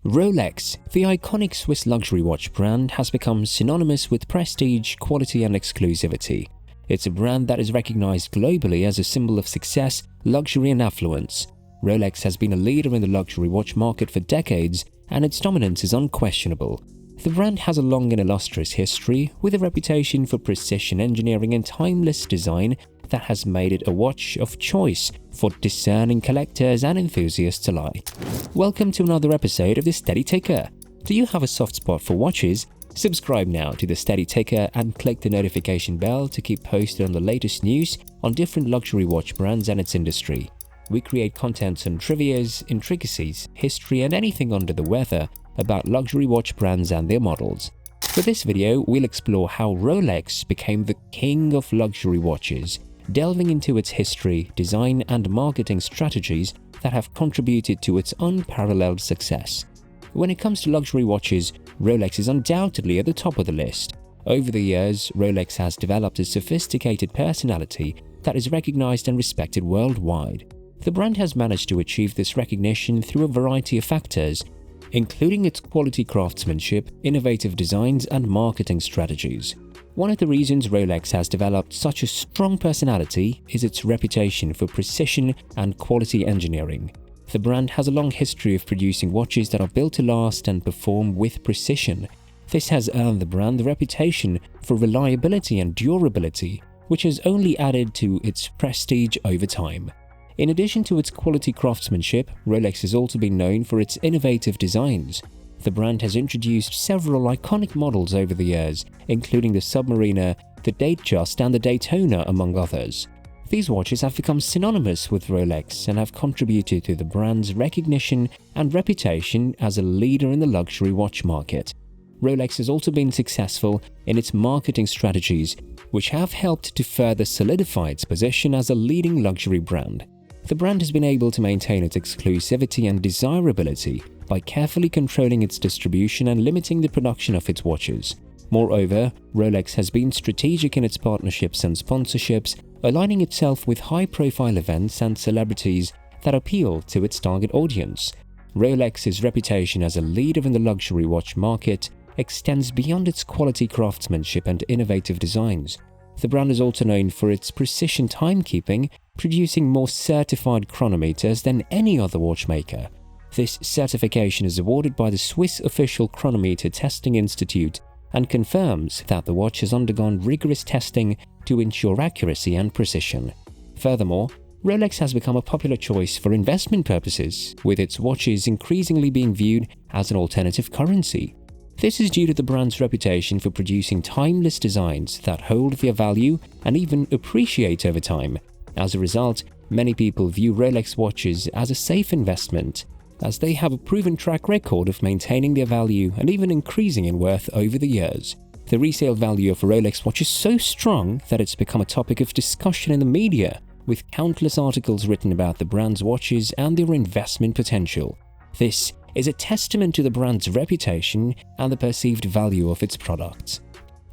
Rolex, the iconic Swiss luxury watch brand, has become synonymous with prestige, quality and exclusivity. It's a brand that is recognized globally as a symbol of success, luxury and affluence. Rolex has been a leader in the luxury watch market for decades, and its dominance is unquestionable. The brand has a long and illustrious history, with a reputation for precision engineering and timeless design that has made it a watch of choice for discerning collectors and enthusiasts alike. Welcome to another episode of The Steady Ticker. Do you have a soft spot for watches? Subscribe now to The Steady Ticker and click the notification bell to keep posted on the latest news on different luxury watch brands and its industry. We create content on trivias, intricacies, history and anything under the weather about luxury watch brands and their models. For this video, we'll explore how Rolex became the king of luxury watches, delving into its history, design and marketing strategies that have contributed to its unparalleled success. When it comes to luxury watches, Rolex is undoubtedly at the top of the list. Over the years, Rolex has developed a sophisticated personality that is recognized and respected worldwide. The brand has managed to achieve this recognition through a variety of factors, including its quality craftsmanship, innovative designs and marketing strategies. One of the reasons Rolex has developed such a strong personality is its reputation for precision and quality engineering. The brand has a long history of producing watches that are built to last and perform with precision. This has earned the brand the reputation for reliability and durability, which has only added to its prestige over time. In addition to its quality craftsmanship, Rolex has also been known for its innovative designs. The brand has introduced several iconic models over the years, including the Submariner, the Datejust and the Daytona, among others. These watches have become synonymous with Rolex and have contributed to the brand's recognition and reputation as a leader in the luxury watch market. Rolex has also been successful in its marketing strategies, which have helped to further solidify its position as a leading luxury brand. The brand has been able to maintain its exclusivity and desirability by carefully controlling its distribution and limiting the production of its watches. Moreover, Rolex has been strategic in its partnerships and sponsorships, aligning itself with high-profile events and celebrities that appeal to its target audience. Rolex's reputation as a leader in the luxury watch market extends beyond its quality craftsmanship and innovative designs. The brand is also known for its precision timekeeping, producing more certified chronometers than any other watchmaker. This certification is awarded by the Swiss Official Chronometer Testing Institute and confirms that the watch has undergone rigorous testing to ensure accuracy and precision. Furthermore, Rolex has become a popular choice for investment purposes, with its watches increasingly being viewed as an alternative currency. This is due to the brand's reputation for producing timeless designs that hold their value and even appreciate over time. As a result, many people view Rolex watches as a safe investment, as they have a proven track record of maintaining their value and even increasing in worth over the years. The resale value of a Rolex watch is so strong that it's become a topic of discussion in the media, with countless articles written about the brand's watches and their investment potential. This is a testament to the brand's reputation and the perceived value of its products.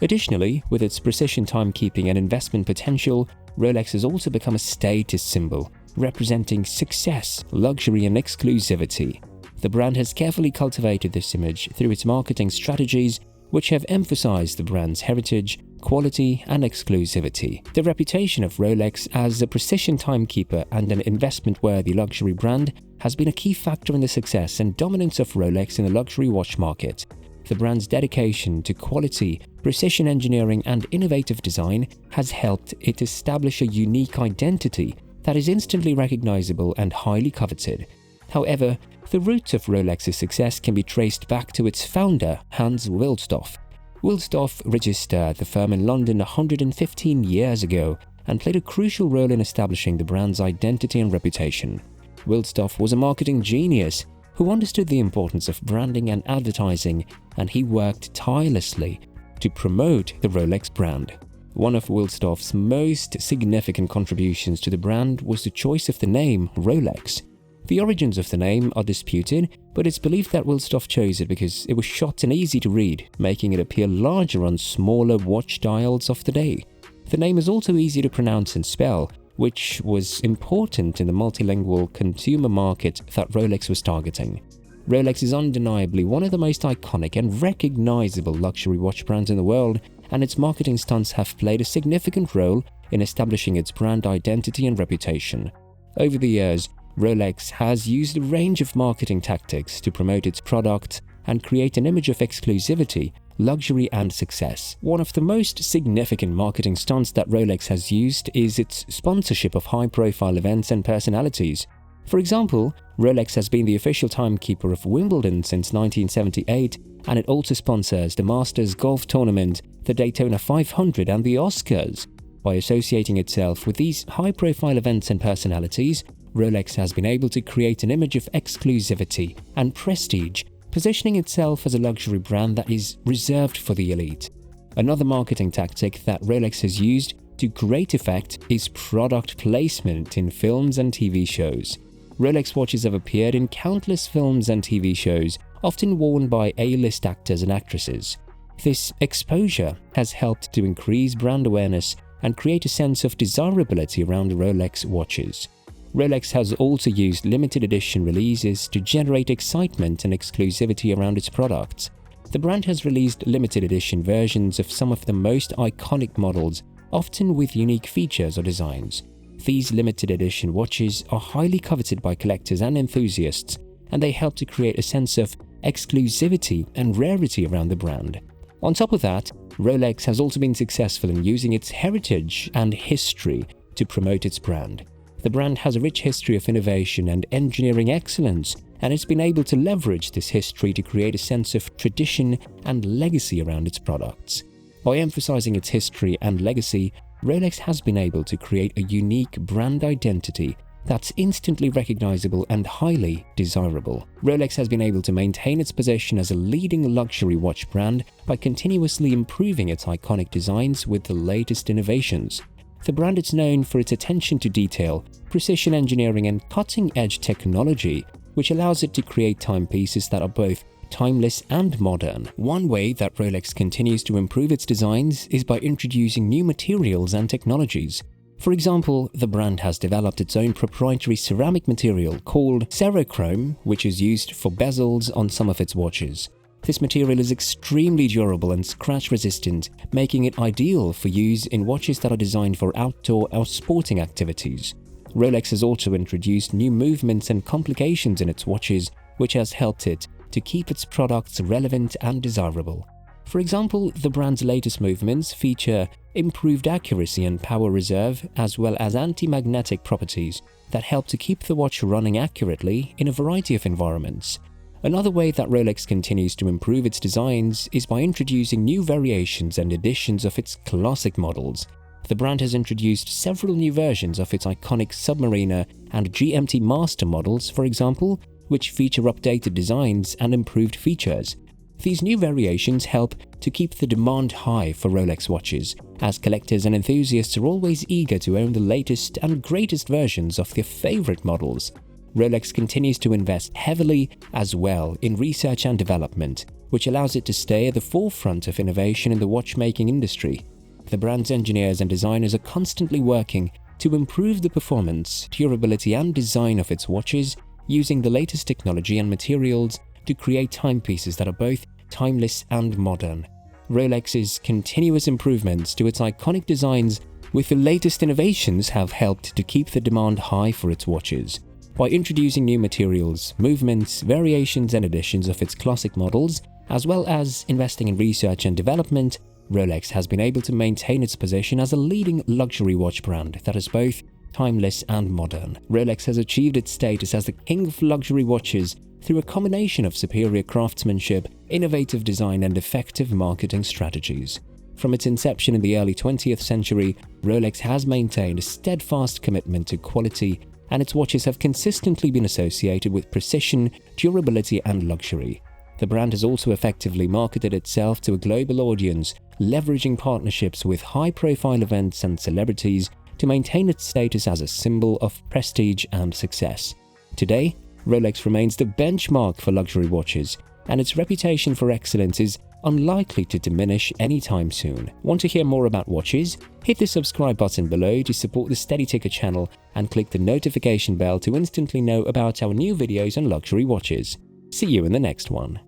Additionally, with its precision timekeeping and investment potential, Rolex has also become a status symbol, representing success, luxury and exclusivity. The brand has carefully cultivated this image through its marketing strategies, which have emphasized the brand's heritage, quality and exclusivity. The reputation of Rolex as a precision timekeeper and an investment-worthy luxury brand has been a key factor in the success and dominance of Rolex in the luxury watch market. The brand's dedication to quality, precision engineering and innovative design has helped it establish a unique identity that is instantly recognizable and highly coveted. However, the roots of Rolex's success can be traced back to its founder, Hans Wilsdorf. Wilsdorf registered the firm in London 115 years ago and played a crucial role in establishing the brand's identity and reputation. Wilsdorf was a marketing genius who understood the importance of branding and advertising, and he worked tirelessly to promote the Rolex brand. One of Wilsdorf's most significant contributions to the brand was the choice of the name Rolex. The origins of the name are disputed, but it's believed that Wilsdorf chose it because it was short and easy to read, making it appear larger on smaller watch dials of the day. The name is also easy to pronounce and spell, which was important in the multilingual consumer market that Rolex was targeting. Rolex is undeniably one of the most iconic and recognizable luxury watch brands in the world, and its marketing stunts have played a significant role in establishing its brand identity and reputation. Over the years, Rolex has used a range of marketing tactics to promote its product and create an image of exclusivity, luxury, and success. One of the most significant marketing stunts that Rolex has used is its sponsorship of high-profile events and personalities. For example, Rolex has been the official timekeeper of Wimbledon since 1978, and it also sponsors the Masters Golf Tournament, the Daytona 500, and the Oscars. By associating itself with these high-profile events and personalities, Rolex has been able to create an image of exclusivity and prestige, positioning itself as a luxury brand that is reserved for the elite. Another marketing tactic that Rolex has used to great effect is product placement in films and TV shows. Rolex watches have appeared in countless films and TV shows, often worn by A-list actors and actresses. This exposure has helped to increase brand awareness and create a sense of desirability around Rolex watches. Rolex has also used limited edition releases to generate excitement and exclusivity around its products. The brand has released limited edition versions of some of the most iconic models, often with unique features or designs. These limited edition watches are highly coveted by collectors and enthusiasts, and they help to create a sense of exclusivity and rarity around the brand. On top of that, Rolex has also been successful in using its heritage and history to promote its brand. The brand has a rich history of innovation and engineering excellence, and it's been able to leverage this history to create a sense of tradition and legacy around its products. By emphasizing its history and legacy, Rolex has been able to create a unique brand identity that's instantly recognizable and highly desirable. Rolex has been able to maintain its position as a leading luxury watch brand by continuously improving its iconic designs with the latest innovations. The brand is known for its attention to detail, precision engineering, and cutting-edge technology, which allows it to create timepieces that are both timeless and modern. One way that Rolex continues to improve its designs is by introducing new materials and technologies. For example, the brand has developed its own proprietary ceramic material called Cerachrome, which is used for bezels on some of its watches. This material is extremely durable and scratch-resistant, making it ideal for use in watches that are designed for outdoor or sporting activities. Rolex has also introduced new movements and complications in its watches, which has helped it to keep its products relevant and desirable. For example, the brand's latest movements feature improved accuracy and power reserve, as well as anti-magnetic properties that help to keep the watch running accurately in a variety of environments. Another way that Rolex continues to improve its designs is by introducing new variations and editions of its classic models. The brand has introduced several new versions of its iconic Submariner and GMT Master models, for example, which feature updated designs and improved features. These new variations help to keep the demand high for Rolex watches, as collectors and enthusiasts are always eager to own the latest and greatest versions of their favorite models. Rolex continues to invest heavily as well in research and development, which allows it to stay at the forefront of innovation in the watchmaking industry. The brand's engineers and designers are constantly working to improve the performance, durability, and design of its watches, using the latest technology and materials to create timepieces that are both timeless and modern. Rolex's continuous improvements to its iconic designs with the latest innovations have helped to keep the demand high for its watches. By introducing new materials, movements, variations, and editions of its classic models, as well as investing in research and development, Rolex has been able to maintain its position as a leading luxury watch brand that is both timeless and modern. Rolex has achieved its status as the king of luxury watches through a combination of superior craftsmanship, innovative design, and effective marketing strategies. From its inception in the early 20th century, Rolex has maintained a steadfast commitment to quality, and its watches have consistently been associated with precision, durability, and luxury. The brand has also effectively marketed itself to a global audience, leveraging partnerships with high-profile events and celebrities to maintain its status as a symbol of prestige and success. Today, Rolex remains the benchmark for luxury watches, and its reputation for excellence is unlikely to diminish anytime soon. Want to hear more about watches? Hit the subscribe button below to support the Steady Ticker channel and click the notification bell to instantly know about our new videos on luxury watches. See you in the next one.